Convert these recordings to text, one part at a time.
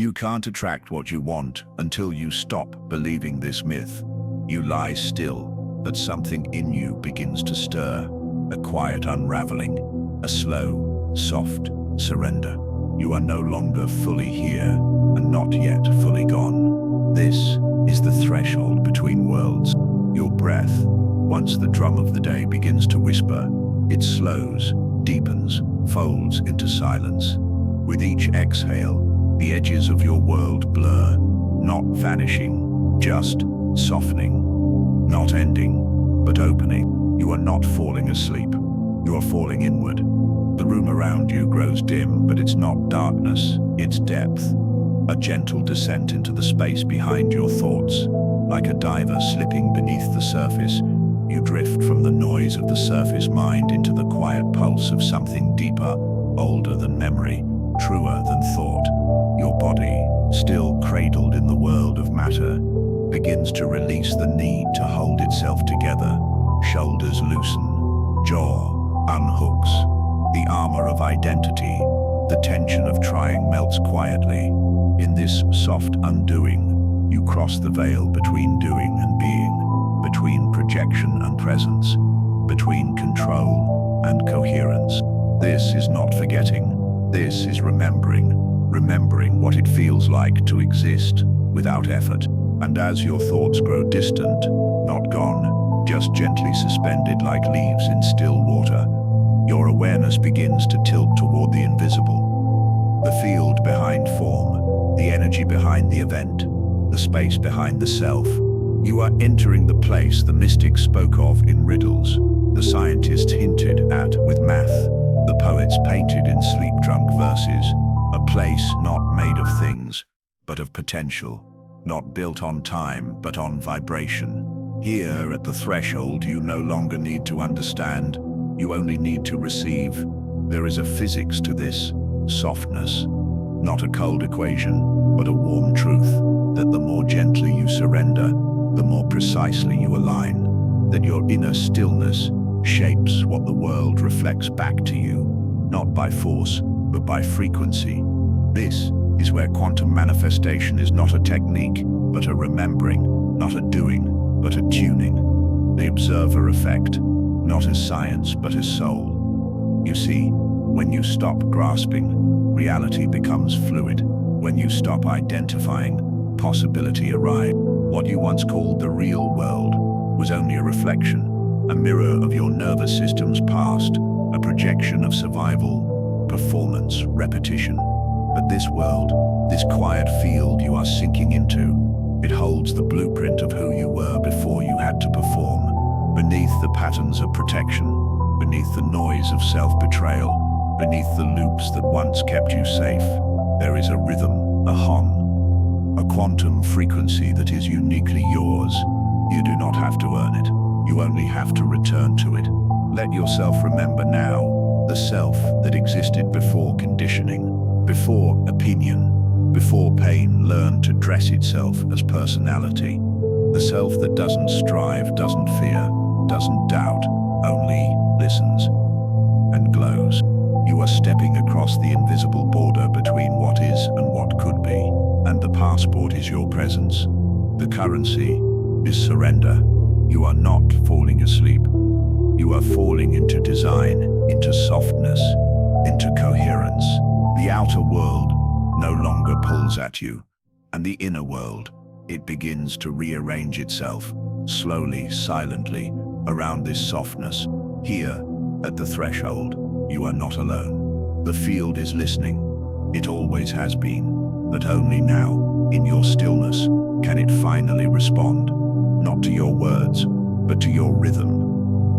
You can't attract what you want until you stop believing this myth. You lie still, but something in you begins to stir. A quiet unraveling, a slow, soft surrender. You are no longer fully here, and not yet fully gone. This is the threshold between worlds. Your breath, once the drum of the day begins to whisper, it slows, deepens, folds into silence. With each exhale, the edges of your world blur, not vanishing, just softening. Not ending, but opening. You are not falling asleep. You are falling inward. The room around you grows dim, but it's not darkness, it's depth. A gentle descent into the space behind your thoughts. Like a diver slipping beneath the surface, you drift from the noise of the surface mind into the quiet pulse of something deeper, older than memory, truer than thought. Your body, still cradled in the world of matter, begins to release the need to hold itself together. Shoulders loosen, jaw unhooks. The armor of identity, the tension of trying melts quietly. In this soft undoing, you cross the veil between doing and being, between projection and presence, between control and coherence. This is not forgetting, this is remembering what it feels like to exist without effort. And as your thoughts grow distant, not gone, just gently suspended like leaves in still water, your awareness begins to tilt toward the invisible. The field behind form, the energy behind the event, the space behind the self. You are entering the place the mystics spoke of in riddles, the scientists hinted at with math, the poets painted in sleep-drunk verses. A place not made of things, but of potential. Not built on time, but on vibration. Here at the threshold, you no longer need to understand, you only need to receive. There is a physics to this, softness. Not a cold equation, but a warm truth, that the more gently you surrender, the more precisely you align. That your inner stillness shapes what the world reflects back to you, not by force, but by frequency. This is where quantum manifestation is not a technique, but a remembering, not a doing, but a tuning. The observer effect, not as science, but as soul. You see, when you stop grasping, reality becomes fluid. When you stop identifying, possibility arrives. What you once called the real world was only a reflection, a mirror of your nervous system's past, a projection of survival, performance, repetition. But this world, this quiet field you are sinking into, it holds the blueprint of who you were before you had to perform. Beneath the patterns of protection, beneath the noise of self-betrayal, beneath the loops that once kept you safe, there is a rhythm, a hum, a quantum frequency that is uniquely yours. You do not have to earn it. You only have to return to it. Let yourself remember now, the self that existed before conditioning, before opinion, before pain learned to dress itself as personality. The self that doesn't strive, doesn't fear, doesn't doubt, only listens and glows. You are stepping across the invisible border between what is and what could be, and the passport is your presence. The currency is surrender. You are not falling asleep. You are falling into design, into softness, into coherence. The outer world no longer pulls at you, and the inner world, it begins to rearrange itself, slowly, silently, around this softness. Here, at the threshold, you are not alone. The field is listening. It always has been, but only now, in your stillness, can it finally respond. Not to your words, but to your rhythm.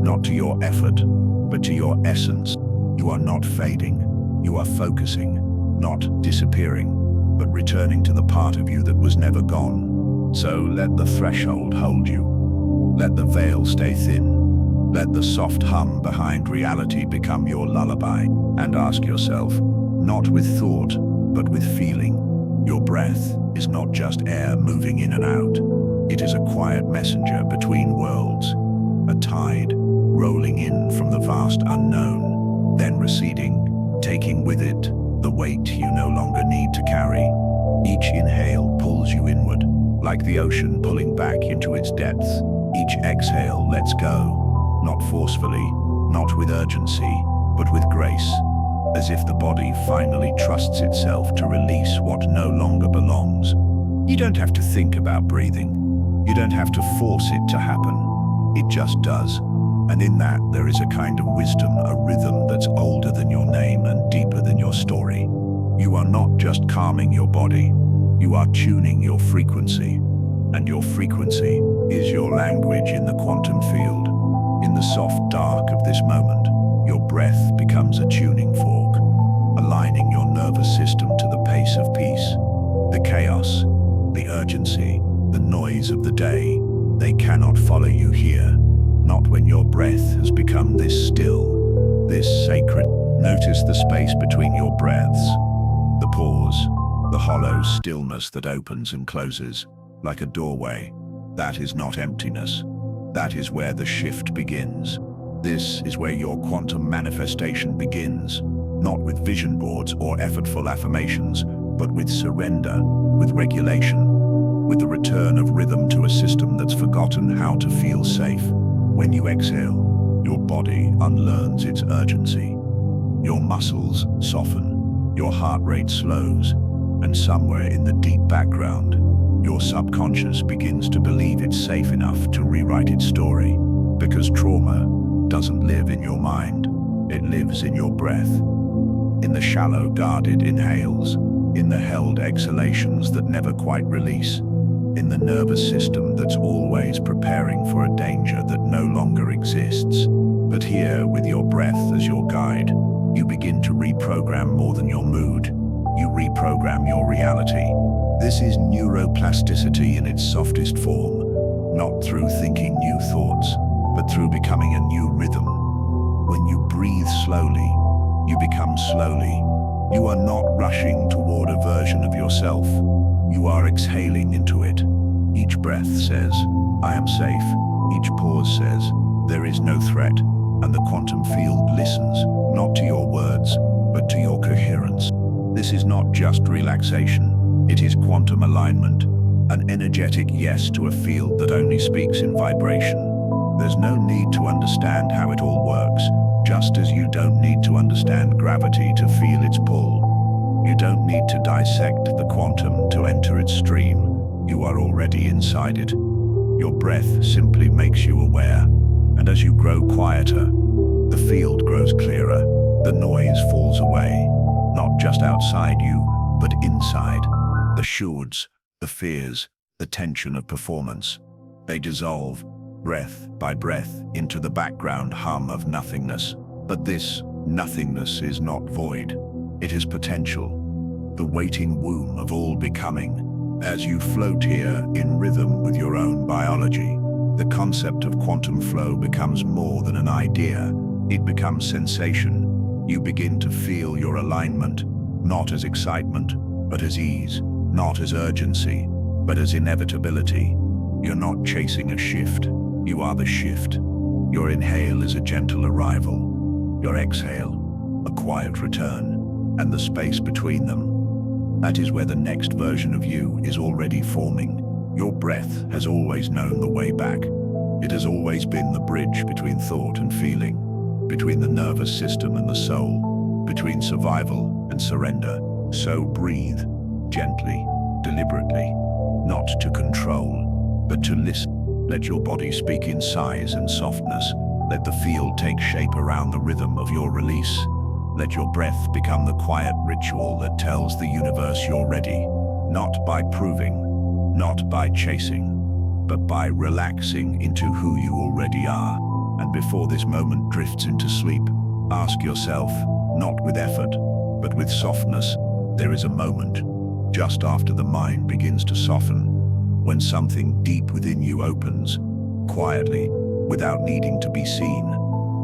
Not to your effort, but to your essence. You are not fading. You are focusing, not disappearing, but returning to the part of you that was never gone. So let the threshold hold you. Let the veil stay thin. Let the soft hum behind reality become your lullaby. And ask yourself, not with thought, but with feeling. Your breath is not just air moving in and out. It is a quiet messenger between worlds, a tide rolling in from the vast unknown, then receding, taking with it the weight you no longer need to carry. Each like the ocean pulling back into its depths. Each exhale lets go, not forcefully, not with urgency, but with grace, as if the body finally trusts itself to release what no longer belongs. You don't have to think about breathing. You don't have to force it to happen. It just does. And in that, there is a kind of wisdom, a rhythm that's older than your name and deeper than your story. You are not just calming your body. You are tuning your frequency. And your frequency is your language in the quantum field. In the soft dark of this moment, your breath becomes a tuning fork, aligning your nervous system to the pace of peace. The chaos, the urgency, the noise of the day, they cannot follow you here. Not when your breath has become this still, this sacred. Notice the space between your breaths, the pause, the hollow stillness that opens and closes, like a doorway. That is not emptiness. That is where the shift begins. This is where your quantum manifestation begins, not with vision boards or effortful affirmations, but with surrender, with regulation, with the return of rhythm to a system that's forgotten how to feel safe. When you exhale, your body unlearns its urgency. Your muscles soften, your heart rate slows, and somewhere in the deep background, your subconscious begins to believe it's safe enough to rewrite its story. Because trauma doesn't live in your mind, it lives in your breath. In the shallow, guarded inhales, in the held exhalations that never quite release, in the nervous system that's always preparing for a danger that no longer exists. But here, with your breath as your guide, you begin to reprogram more than your mood. You reprogram your reality. This is neuroplasticity in its softest form, not through thinking new thoughts, but through becoming a new rhythm. When you breathe slowly, you become slowly. You are not rushing toward a version of yourself. You are exhaling into it. Each breath says, I am safe. Each pause says, there is no threat. And the quantum field listens, not to your words, but to your coherence. This is not just relaxation. It is quantum alignment, an energetic yes to a field that only speaks in vibration. There's no need to understand how it all works, just as you don't need to understand gravity to feel its pull. You don't need to dissect the quantum to enter its stream. You are already inside it. Your breath simply makes you aware, and as you grow quieter, the field grows clearer. The noise falls away, not just outside you, but inside. The shoulds, the fears, the tension of performance, they dissolve, breath by breath, into the background hum of nothingness. But this nothingness is not void. It is potential, the waiting womb of all becoming. As you float here in rhythm with your own biology, the concept of quantum flow becomes more than an idea. It becomes sensation. You begin to feel your alignment, not as excitement, but as ease, not as urgency, but as inevitability. You're not chasing a shift. You are the shift. Your inhale is a gentle arrival. Your exhale, a quiet return, and the space between them, that is where the next version of you is already forming. Your breath has always known the way back. It has always been the bridge between thought and feeling, between the nervous system and the soul, between survival and surrender. So breathe, gently, deliberately, not to control, but to listen. Let your body speak in size and softness. Let the field take shape around the rhythm of your release. Let your breath become the quiet ritual that tells the universe you're ready, not by proving, not by chasing, but by relaxing into who you already are. And before this moment drifts into sleep, ask yourself, not with effort, but with softness, there is a moment, just after the mind begins to soften, when something deep within you opens, quietly, without needing to be seen.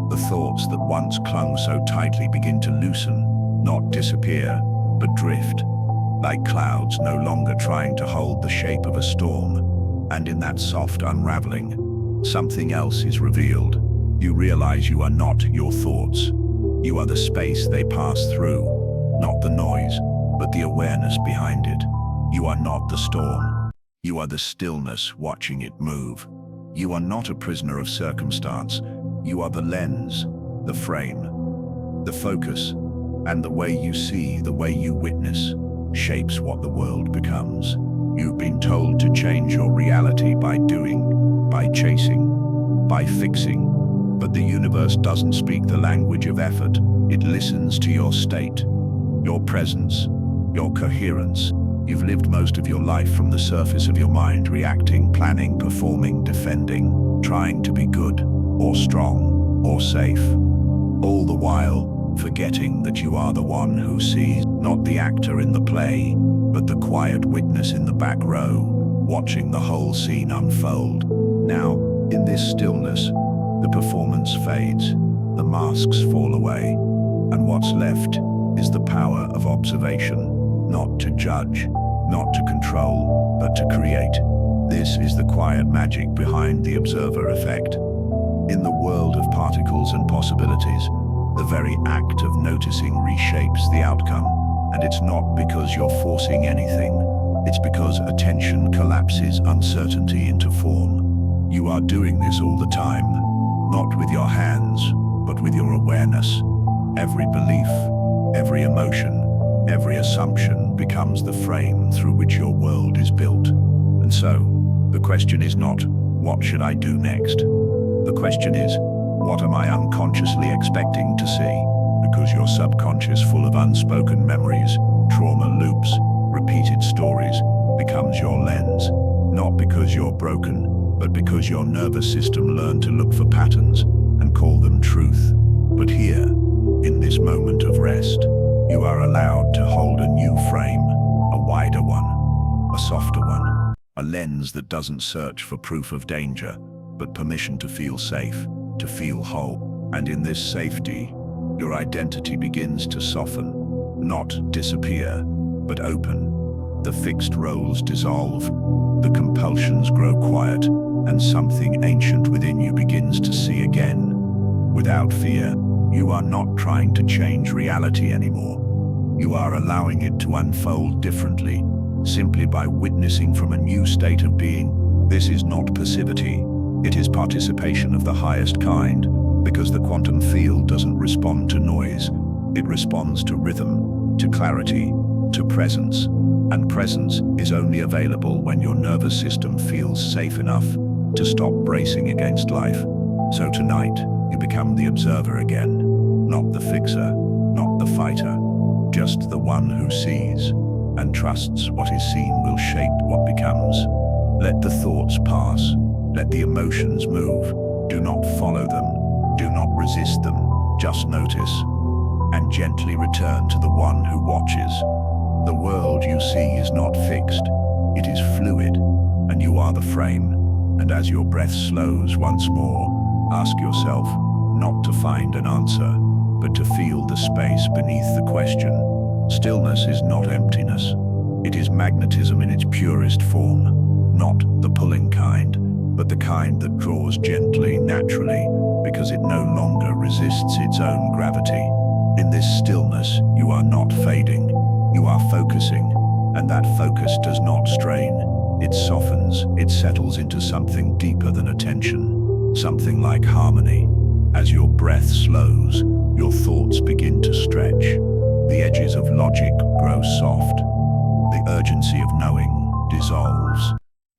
The thoughts that once clung so tightly begin to loosen, not disappear, but drift, like clouds no longer trying to hold the shape of a storm. And in that soft unraveling, something else is revealed. You realize you are not your thoughts. You are the space they pass through, not the noise, but the awareness behind it. You are not the storm. You are the stillness watching it move. You are not a prisoner of circumstance. You are the lens, the frame, the focus, and the way you see, the way you witness, shapes what the world becomes. You've been told to change your reality by doing, by chasing, by fixing. But the universe doesn't speak the language of effort. It listens to your state, your presence, your coherence. You've lived most of your life from the surface of your mind, reacting, planning, performing, defending, trying to be good, or strong, or safe. All the while, forgetting that you are the one who sees, not the actor in the play, but the quiet witness in the back row, watching the whole scene unfold. Now, in this stillness, the performance fades, the masks fall away, and what's left is the power of observation. Not to judge, not to control, but to create. This is the quiet magic behind the observer effect. In the world of particles and possibilities, the very act of noticing reshapes the outcome. And it's not because you're forcing anything. It's because attention collapses uncertainty into form. You are doing this all the time, not with your hands, but with your awareness. Every belief, every emotion, every assumption becomes the frame through which your world is built. And so, the question is not, what should I do next? The question is, what am I unconsciously expecting to see? Because your subconscious, full of unspoken memories, trauma loops, repeated stories, becomes your lens. Not because you're broken, but because your nervous system learned to look for patterns and call them truth. But here, in this moment of rest, you are allowed to hold a new frame, a wider one, a softer one, a lens that doesn't search for proof of danger, but permission to feel safe, to feel whole. And in this safety, your identity begins to soften, not disappear, but open. The fixed roles dissolve, the compulsions grow quiet, and something ancient within you begins to see again. Without fear, you are not trying to change reality anymore. You are allowing it to unfold differently, simply by witnessing from a new state of being. This is not passivity, it is participation of the highest kind, because the quantum field doesn't respond to noise. It responds to rhythm, to clarity, to presence. And presence is only available when your nervous system feels safe enough to stop bracing against life. So tonight, you become the observer again, not the fixer, not the fighter, just the one who sees and trusts what is seen will shape what becomes. Let the thoughts pass, let the emotions move. Do not follow them, do not resist them, just notice, and gently return to the one who watches. The world you see is not fixed, it is fluid, and you are the frame. And as your breath slows once more, ask yourself, not to find an answer, but to feel the space beneath the question. Stillness is not emptiness. It is magnetism in its purest form, not the pulling kind, but the kind that draws gently, naturally, because it no longer resists its own gravity. In this stillness, you are not fading, you are focusing, and that focus does not strain. It softens, it settles into something deeper than attention, something like harmony. As your breath slows, your thoughts begin to stretch. The edges of logic grow soft. The urgency of knowing dissolves.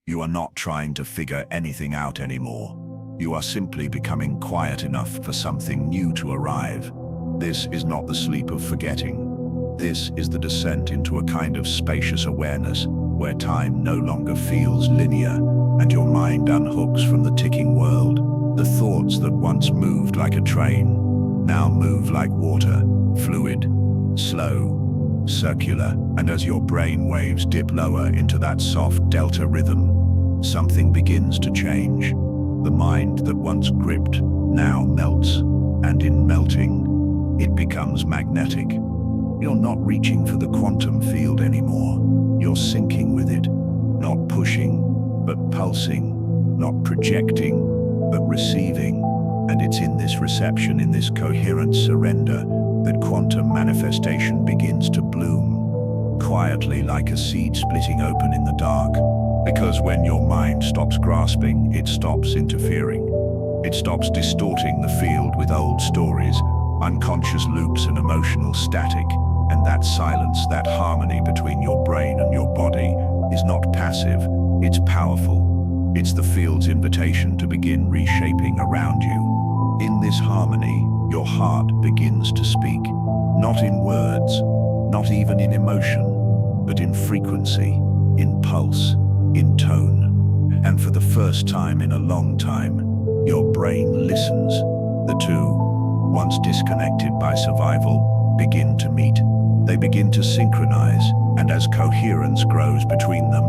You are not trying to figure anything out anymore. You are simply becoming quiet enough for something new to arrive. This is not the sleep of forgetting. This is the descent into a kind of spacious awareness where time no longer feels linear and your mind unhooks from the ticking world. The thoughts that once moved like a train now move like water, fluid, slow, circular, and as your brain waves dip lower into that soft delta rhythm, something begins to change. The mind that once gripped now melts, and in melting, it becomes magnetic. You're not reaching for the quantum field anymore. You're syncing with it, not pushing, but pulsing, not projecting, but receiving. And it's in this reception, in this coherent surrender, that quantum manifestation begins to bloom. Quietly, like a seed splitting open in the dark, Because when your mind stops grasping, it stops interfering. It stops distorting the field with old stories, unconscious loops and emotional static. And that silence, that harmony between your brain and your body is not passive, it's powerful. It's the field's invitation to begin reshaping around you. In this harmony, your heart begins to speak, not in words, not even in emotion, but in frequency, in pulse, in tone. And for the first time in a long time, your brain listens. The two, once disconnected by survival, begin to meet. They begin to synchronize, and as coherence grows between them,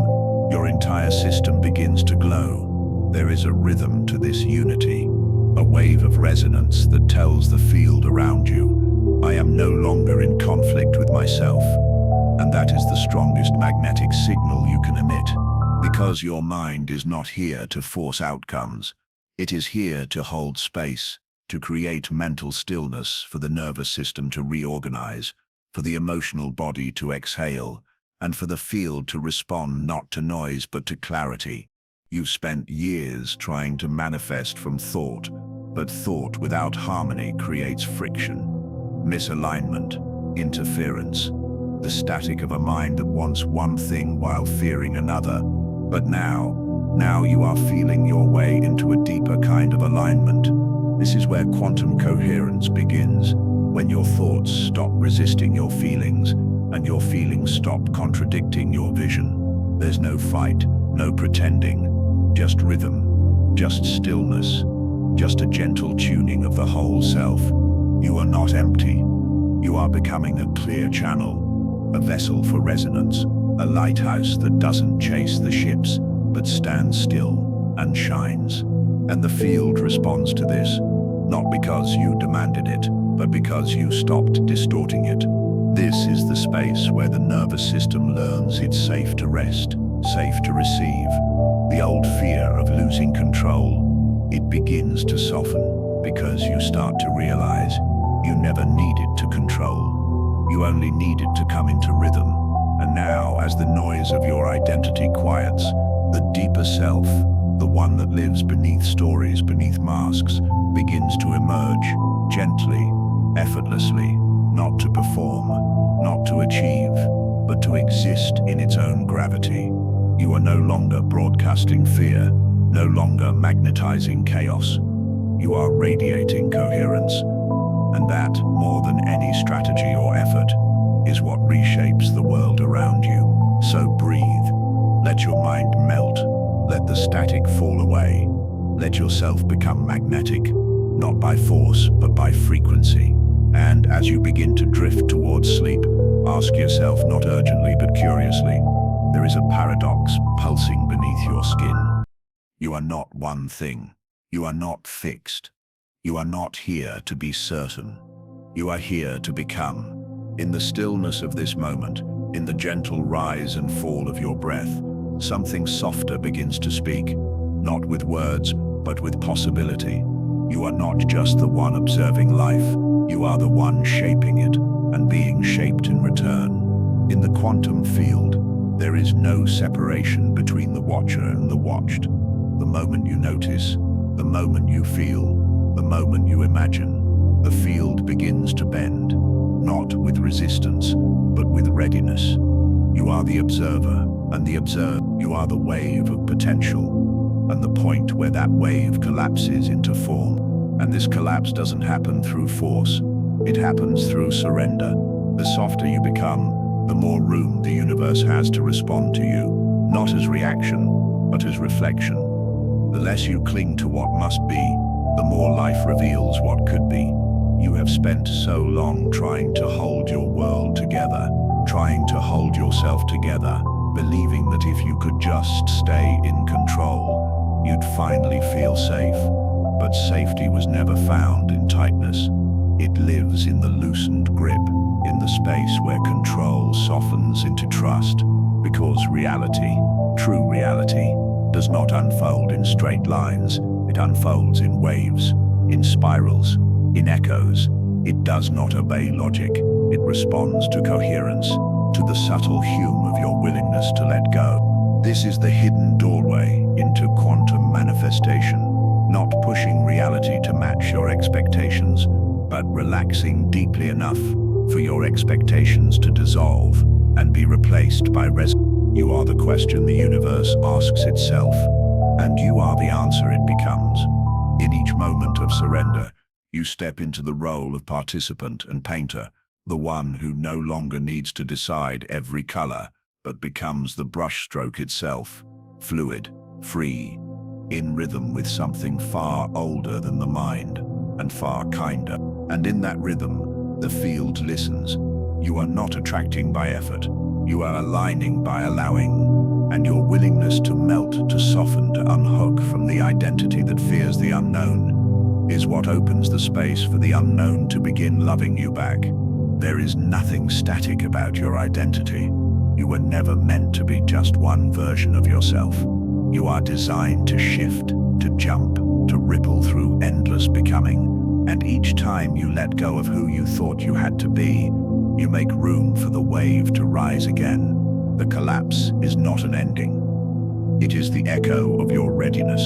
your entire system begins to glow. There is a rhythm to this unity, a wave of resonance that tells the field around you, I am no longer in conflict with myself. And that is the strongest magnetic signal you can emit. Because your mind is not here to force outcomes. It is here to hold space, to create mental stillness for the nervous system to reorganize, for the emotional body to exhale, and for the field to respond not to noise but to clarity. You've spent years trying to manifest from thought, but thought without harmony creates friction, misalignment, interference, the static of a mind that wants one thing while fearing another. But now you are feeling your way into a deeper kind of alignment. This is where quantum coherence begins, when your thoughts stop resisting your feelings, and your feelings stop contradicting your vision. There's no fight, no pretending, just rhythm, just stillness, just a gentle tuning of the whole self. You are not empty. You are becoming a clear channel, a vessel for resonance, a lighthouse that doesn't chase the ships, but stands still and shines. And the field responds to this, not because you demanded it, but because you stopped distorting it. This is the space where the nervous system learns it's safe to rest, safe to receive. The old fear of losing control, it begins to soften because you start to realize you never needed to control. You only needed to come into rhythm. And now, as the noise of your identity quiets, the deeper self, the one that lives beneath stories, beneath masks, begins to emerge, gently, effortlessly, not to perform, not to achieve, but to exist in its own gravity. You are no longer broadcasting fear, no longer magnetizing chaos. You are radiating coherence, and that, more than any strategy or effort, is what reshapes the world around you. So breathe, let your mind melt, let the static fall away, let yourself become magnetic, not by force, but by frequency. And as you begin to drift towards sleep, ask yourself, not urgently but curiously, there is a paradox pulsing beneath your skin. You are not one thing. You are not fixed. You are not here to be certain. You are here to become. In the stillness of this moment, in the gentle rise and fall of your breath, something softer begins to speak, not with words, but with possibility. You are not just the one observing life, you are the one shaping it and being shaped in return. In the quantum field, there is no separation between the watcher and the watched. The moment you notice, the moment you feel, the moment you imagine, the field begins to bend, not with resistance, but with readiness. You are the observer, and the observer, you are the wave of potential, and the point where that wave collapses into form. And this collapse doesn't happen through force, it happens through surrender. The softer you become, the more room the universe has to respond to you, not as reaction, but as reflection. The less you cling to what must be, the more life reveals what could be. You have spent so long trying to hold your world together, trying to hold yourself together, believing that if you could just stay in control, you'd finally feel safe. But safety was never found in tightness. It lives in the loosened grip, in the space where control softens into trust, because reality, true reality, does not unfold in straight lines. It unfolds in waves, in spirals, in echoes. It does not obey logic. It responds to coherence, to the subtle hum of your willingness to let go. This is the hidden doorway into quantum manifestation, not pushing reality to match your expectations, but relaxing deeply enough for your expectations to dissolve and be replaced by You are the question the universe asks itself, and you are the answer it becomes. In each moment of surrender, you step into the role of participant and painter, the one who no longer needs to decide every color, but becomes the brushstroke itself, fluid, free, in rhythm with something far older than the mind, and far kinder. And in that rhythm, the field listens. You are not attracting by effort, you are aligning by allowing, and your willingness to melt, to soften, to unhook from the identity that fears the unknown is what opens the space for the unknown to begin loving you back. There is nothing static about your identity. You were never meant to be just one version of yourself. You are designed to shift, to jump, to ripple through endless becoming. And each time you let go of who you thought you had to be, you make room for the wave to rise again. The collapse is not an ending. It is the echo of your readiness.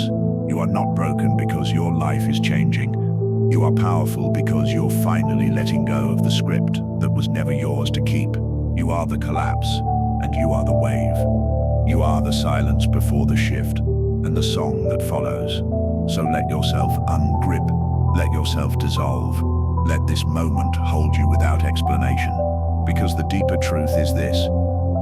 You are not broken because your life is changing. You are powerful because you're finally letting go of the script that was never yours to keep. You are the collapse, and you are the wave. You are the silence before the shift, and the song that follows. So let yourself ungrip, let yourself dissolve. Let this moment hold you without explanation, because the deeper truth is this: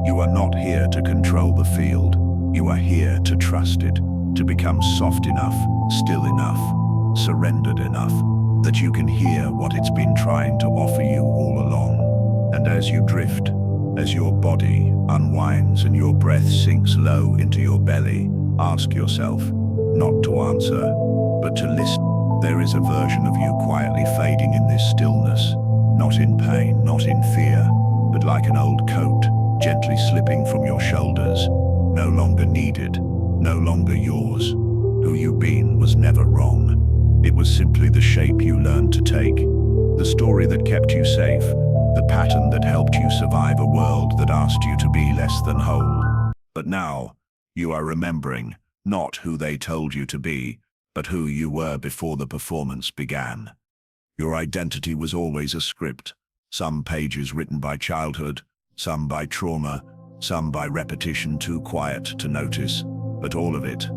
you are not here to control the field. You are here to trust it, to become soft enough, still enough, surrendered enough, that you can hear what it's been trying to offer you all along. And as you drift, as your body unwinds and your breath sinks low into your belly, ask yourself, not to answer, but to listen. There is a version of you quietly fading in this stillness, not in pain, not in fear, but like an old coat, gently slipping from your shoulders, no longer needed, no longer yours. Who you've been was never wrong. It was simply the shape you learned to take, the story that kept you safe, the pattern that helped you survive a world that asked you to be less than whole. But now, you are remembering, not who they told you to be, but who you were before the performance began. Your identity was always a script, some pages written by childhood, some by trauma, some by repetition too quiet to notice, but all of it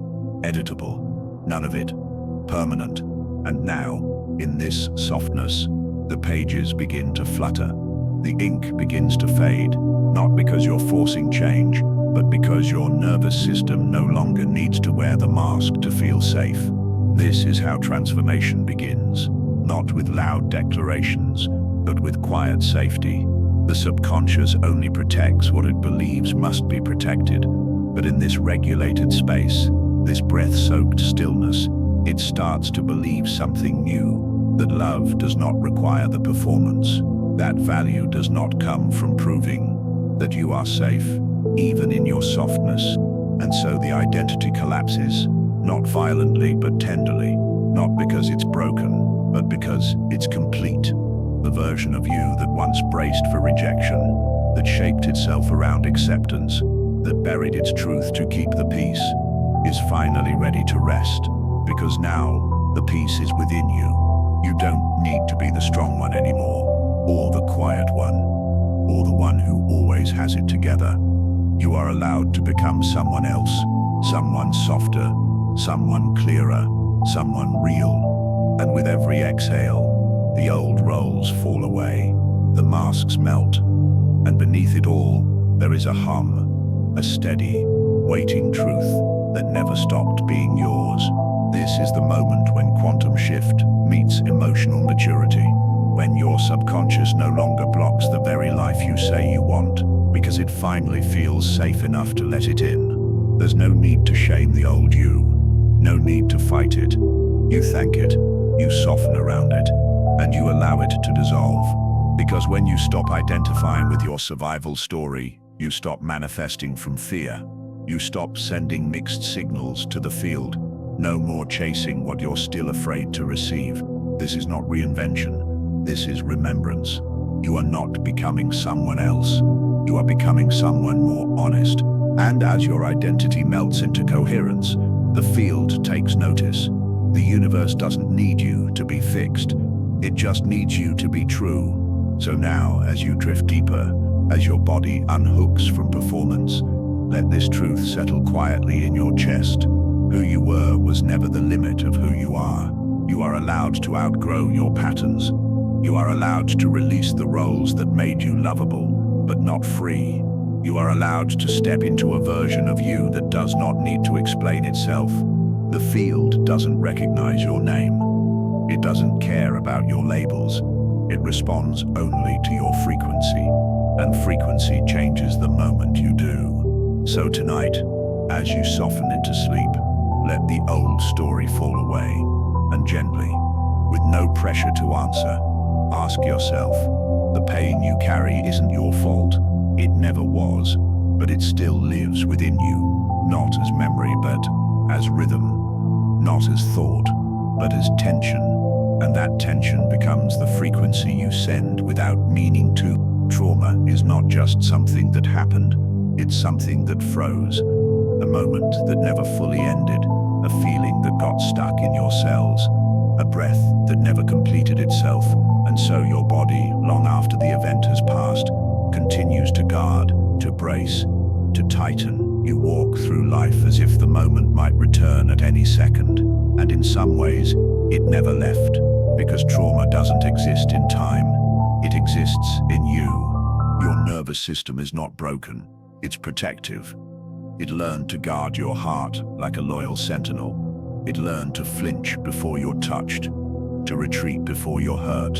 editable, none of it permanent. And now, in this softness, the pages begin to flutter. The ink begins to fade, not because you're forcing change, but because your nervous system no longer needs to wear the mask to feel safe. This is how transformation begins, not with loud declarations, but with quiet safety. The subconscious only protects what it believes must be protected, but in this regulated space, this breath-soaked stillness, it starts to believe something new, that love does not require the performance, that value does not come from proving, that you are safe, even in your softness. And so the identity collapses, not violently but tenderly, not because it's broken, but because it's complete. The version of you that once braced for rejection, that shaped itself around acceptance, that buried its truth to keep the peace, is finally ready to rest, because now the peace is within you. You don't need to be the strong one anymore, or the quiet one, or the one who always has it together. You are allowed to become someone else, someone softer, someone clearer, someone real. And with every exhale, the old roles fall away, the masks melt, and beneath it all, there is a hum, a steady, waiting truth that never stopped being yours. This is the moment when quantum shift meets emotional maturity, when your subconscious no longer blocks the very life you say you want, because it finally feels safe enough to let it in. There's no need to shame the old you, no need to fight it. You thank it, you soften around it, and you allow it to dissolve. Because when you stop identifying with your survival story, you stop manifesting from fear. You stop sending mixed signals to the field. No more chasing what you're still afraid to receive. This is not reinvention. This is remembrance. You are not becoming someone else. You are becoming someone more honest, And as your identity melts into coherence, the field takes notice. The universe doesn't need you to be fixed. It just needs you to be true. So now, as you drift deeper, as your body unhooks from performance, let this truth settle quietly in your chest. Who you were was never the limit of who you are. You are allowed to outgrow your patterns. You are allowed to release the roles that made you lovable, but not free. You are allowed to step into a version of you that does not need to explain itself. The field doesn't recognize your name. It doesn't care about your labels. It responds only to your frequency, and frequency changes the moment you do. So tonight, as you soften into sleep, let the old story fall away, and gently, with no pressure to answer, ask yourself, the pain you carry isn't your fault. It never was, but it still lives within you, not as memory, but as rhythm, not as thought, but as tension, and that tension becomes the frequency you send without meaning to. Trauma is not just something that happened, it's something that froze, a moment that never fully ended, a feeling that got stuck in your cells, a breath that never completed itself, and so your body, long after the event has passed, continues to guard, to brace, to tighten. You walk through life as if the moment might return at any second, and in some ways, it never left, because trauma doesn't exist in time, it exists in you. Your nervous system is not broken, it's protective. It learned to guard your heart like a loyal sentinel. It learned to flinch before you're touched, to retreat before you're hurt,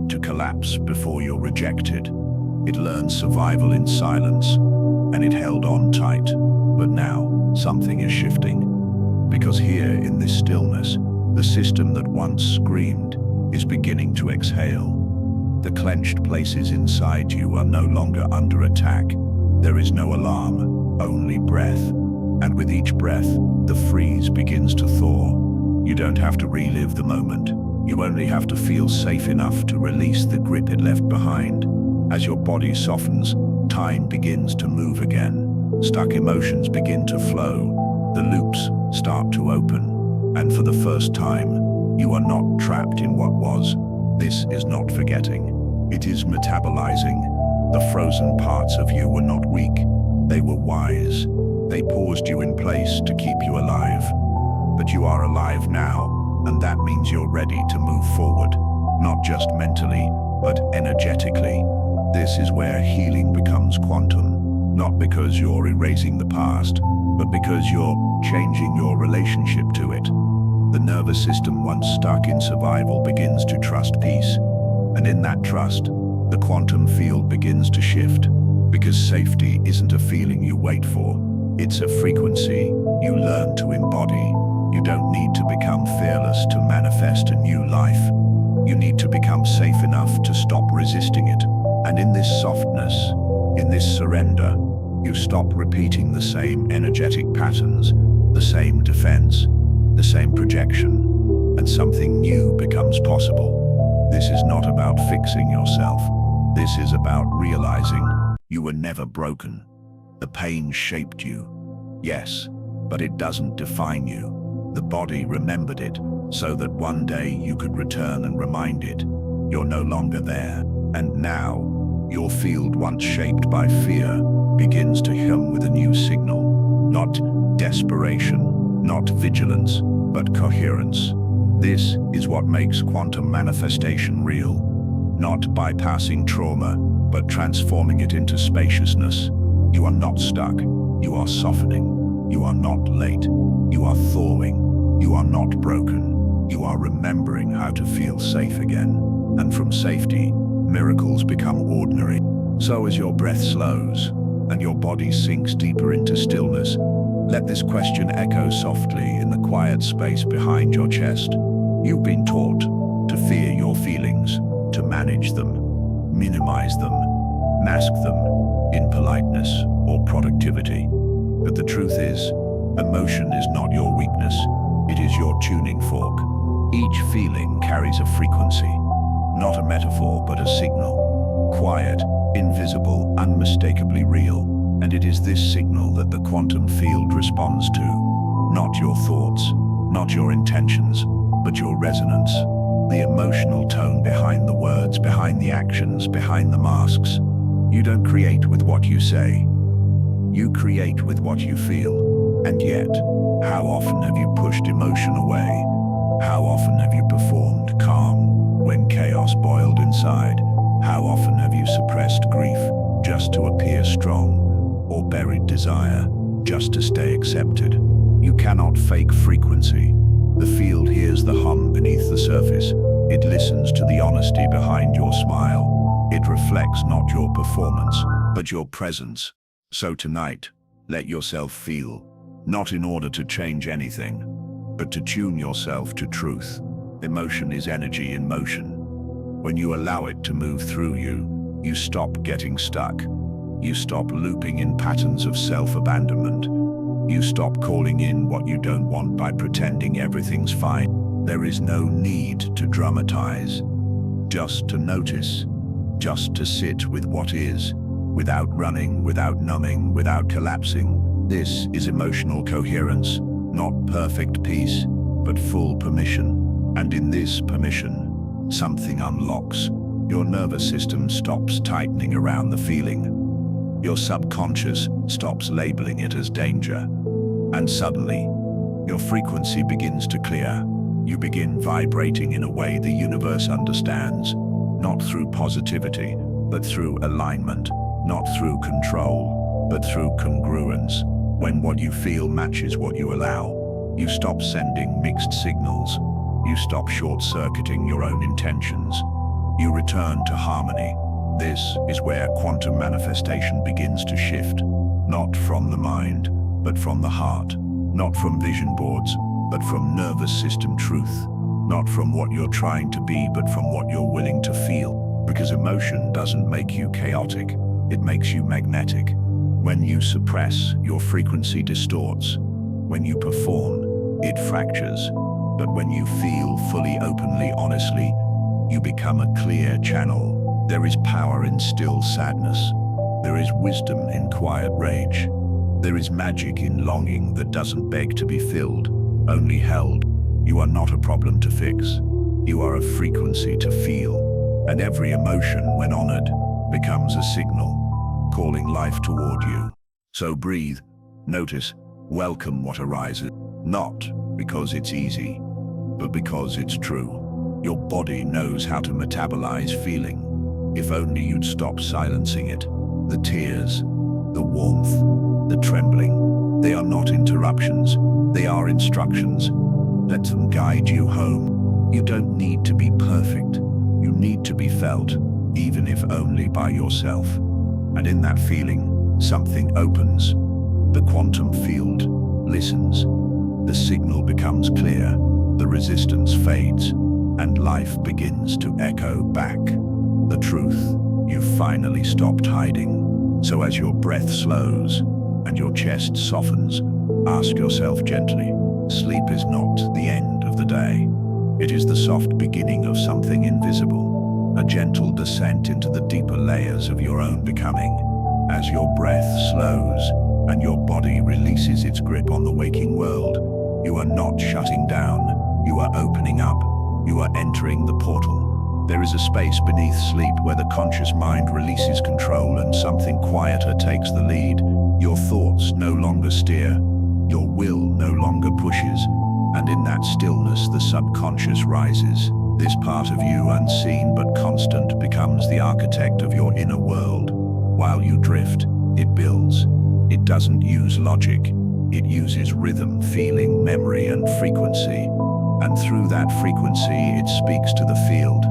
to collapse before you're rejected. It learned survival in silence, and it held on tight. But now, something is shifting. Because here, in this stillness, the system that once screamed is beginning to exhale. The clenched places inside you are no longer under attack. There is no alarm, only breath. And with each breath, the freeze begins to thaw. You don't have to relive the moment. You only have to feel safe enough to release the grip it left behind. As your body softens, time begins to move again. Stuck emotions begin to flow. The loops start to open. And for the first time, you are not trapped in what was. This is not forgetting. It is metabolizing. The frozen parts of you were not weak. They were wise. They paused you in place to keep you alive. But you are alive now, and that means you're ready to move forward. Not just mentally, but energetically. This is where healing becomes quantum. Not because you're erasing the past, but because you're changing your relationship to it. The nervous system once stuck in survival begins to trust peace. And in that trust, the quantum field begins to shift. Because safety isn't a feeling you wait for. It's a frequency you learn to embody. You don't need to become fearless to manifest a new life. You need to become safe enough to stop resisting it. And in this softness, in this surrender, you stop repeating the same energetic patterns, the same defense, the same projection, and something new becomes possible. This is not about fixing yourself. This is about realizing you were never broken. The pain shaped you, yes, but it doesn't define you. The body remembered it so that one day you could return and remind it. You're no longer there. And now, your field once shaped by fear begins to hum with a new signal. Not desperation, not vigilance, but coherence. This is what makes quantum manifestation real. Not bypassing trauma, but transforming it into spaciousness. You are not stuck. You are softening. You are not late. You are thawing. You are not broken. You are remembering how to feel safe again. And from safety, miracles become ordinary. So as your breath slows and your body sinks deeper into stillness, let this question echo softly in the quiet space behind your chest. You've been taught to fear your feelings, to manage them, minimize them, mask them in politeness or productivity. But the truth is, emotion is not your weakness, it is your tuning fork. Each feeling carries a frequency, not a metaphor but a signal. Quiet, invisible, unmistakably real. And it is this signal that the quantum field responds to. Not your thoughts, not your intentions, but your resonance. The emotional tone behind the words, behind the actions, behind the masks. You don't create with what you say. You create with what you feel. And yet, how often have you pushed emotion away? How often have you performed calm when chaos boiled inside? How often have you suppressed grief just to appear strong, or buried desire just to stay accepted? You cannot fake frequency. The field hears the hum beneath the surface. It listens to the honesty behind your smile. It reflects not your performance, but your presence. So tonight, let yourself feel, not in order to change anything, but to tune yourself to truth. Emotion is energy in motion. When you allow it to move through you, you stop getting stuck. You stop looping in patterns of self-abandonment. You stop calling in what you don't want by pretending everything's fine. There is no need to dramatize, just to notice, just to sit with what is, without running, without numbing, without collapsing. This is emotional coherence, not perfect peace, but full permission. And in this permission, something unlocks. Your nervous system stops tightening around the feeling. Your subconscious stops labeling it as danger. And suddenly, your frequency begins to clear. You begin vibrating in a way the universe understands, not through positivity, but through alignment, not through control, but through congruence. When what you feel matches what you allow, you stop sending mixed signals. You stop short-circuiting your own intentions. You return to harmony. This is where quantum manifestation begins to shift, not from the mind, but from the heart, not from vision boards, but from nervous system truth, not from what you're trying to be, but from what you're willing to feel. Because emotion doesn't make you chaotic, it makes you magnetic. When you suppress, your frequency distorts. When you perform, it fractures. But when you feel fully, openly, honestly, you become a clear channel. There is power in still sadness. There is wisdom in quiet rage. There is magic in longing that doesn't beg to be filled, only held. You are not a problem to fix. You are a frequency to feel. And every emotion, when honored, becomes a signal, calling life toward you. So breathe, notice, welcome what arises. Not because it's easy, but because it's true. Your body knows how to metabolize feeling. If only you'd stop silencing it. The tears, the warmth, the trembling, they are not interruptions, they are instructions. Let them guide you home. You don't need to be perfect. You need to be felt, even if only by yourself. And in that feeling, something opens. The quantum field listens. The signal becomes clear, the resistance fades, and life begins to echo back. The truth, you've finally stopped hiding. So as your breath slows and your chest softens, ask yourself gently, sleep is not the end of the day. It is the soft beginning of something invisible, a gentle descent into the deeper layers of your own becoming. As your breath slows and your body releases its grip on the waking world, you are not shutting down, you are opening up, you are entering the portal. There is a space beneath sleep where the conscious mind releases control and something quieter takes the lead. Your thoughts no longer steer, your will no longer pushes, and in that stillness the subconscious rises. This part of you, unseen but constant, becomes the architect of your inner world. While you drift, it builds. It doesn't use logic. It uses rhythm, feeling, memory, and frequency. And through that frequency, it speaks to the field.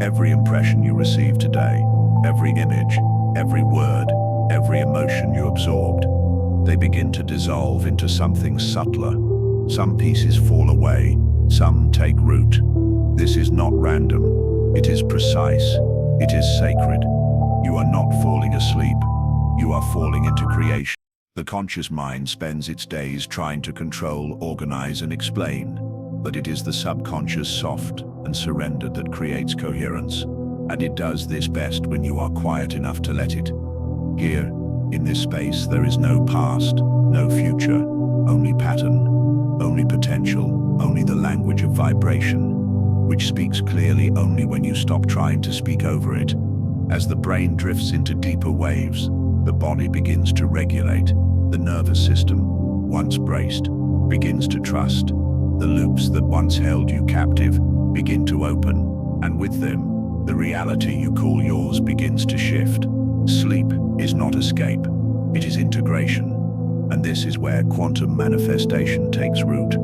Every impression you receive today, every image, every word, every emotion you absorbed, they begin to dissolve into something subtler. Some pieces fall away, some take root. This is not random. It is precise. It is sacred. You are not falling asleep. You are falling into creation. The conscious mind spends its days trying to control, organize, and explain. But it is the subconscious, soft and surrendered, that creates coherence. And it does this best when you are quiet enough to let it. Here, In this space, there is no past, no future, only pattern, only potential, only the language of vibration, which speaks clearly only when you stop trying to speak over it. As the brain drifts into deeper waves, the body begins to regulate. The nervous system, once braced, begins to trust. The loops that once held you captive begin to open, and with them, the reality you call yours begins to shift. Sleep is not escape, it is integration. And this is where quantum manifestation takes root.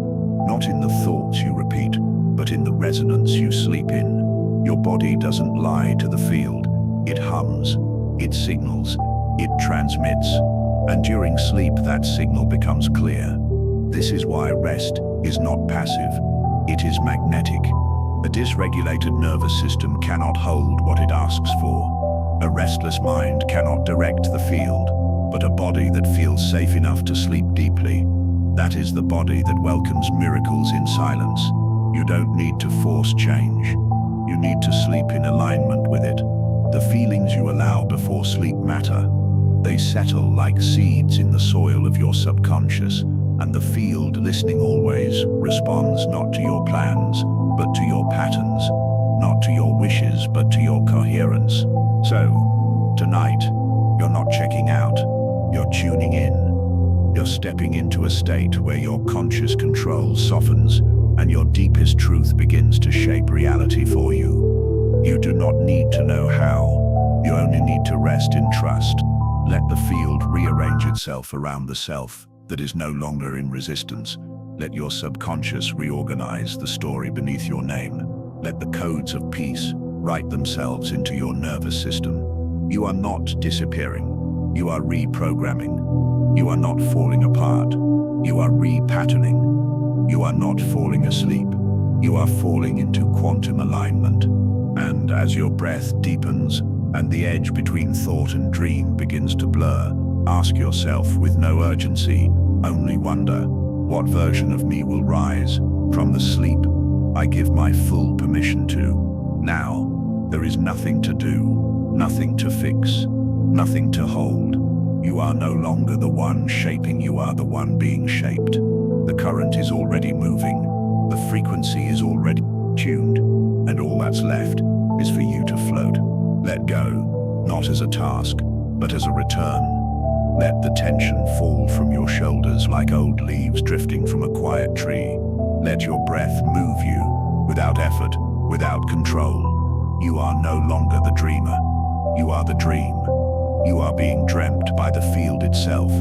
Not in the thoughts you repeat, but in the resonance you sleep in. Your body doesn't lie to the field. It hums, it signals, it transmits. And during sleep, that signal becomes clear. This is why rest is not passive, it is magnetic. A dysregulated nervous system cannot hold what it asks for. A restless mind cannot direct the field, but a body that feels safe enough to sleep deeply, that is the body that welcomes miracles in silence. You don't need to force change. You need to sleep in alignment with it. The feelings you allow before sleep matter. They settle like seeds in the soil of your subconscious, and the field, listening always, responds not to your plans, but to your patterns, not to your wishes, but to your coherence. So, tonight, you're not checking out, you're tuning in. You're stepping into a state where your conscious control softens and your deepest truth begins to shape reality for you. You do not need to know how, you only need to rest in trust. Let the field rearrange itself around the self that is no longer in resistance. Let your subconscious reorganize the story beneath your name. Let the codes of peace write themselves into your nervous system. You are not disappearing. You are reprogramming. You are not falling apart. You are repatterning. You are not falling asleep. You are falling into quantum alignment. And as your breath deepens and the edge between thought and dream begins to blur, ask yourself with no urgency, only wonder, what version of me will rise from the sleep I give my full permission to? Now, there is nothing to do, nothing to fix, nothing to hold. You are no longer the one shaping, you are the one being shaped. The current is already moving, the frequency is already tuned, and all that's left is for you to float. Let go, not as a task, but as a return. Let the tension fall from your shoulders like old leaves drifting from a quiet tree. Let your breath move you, without effort, without control. You are no longer the dreamer. You are the dream. You are being dreamt by the field itself.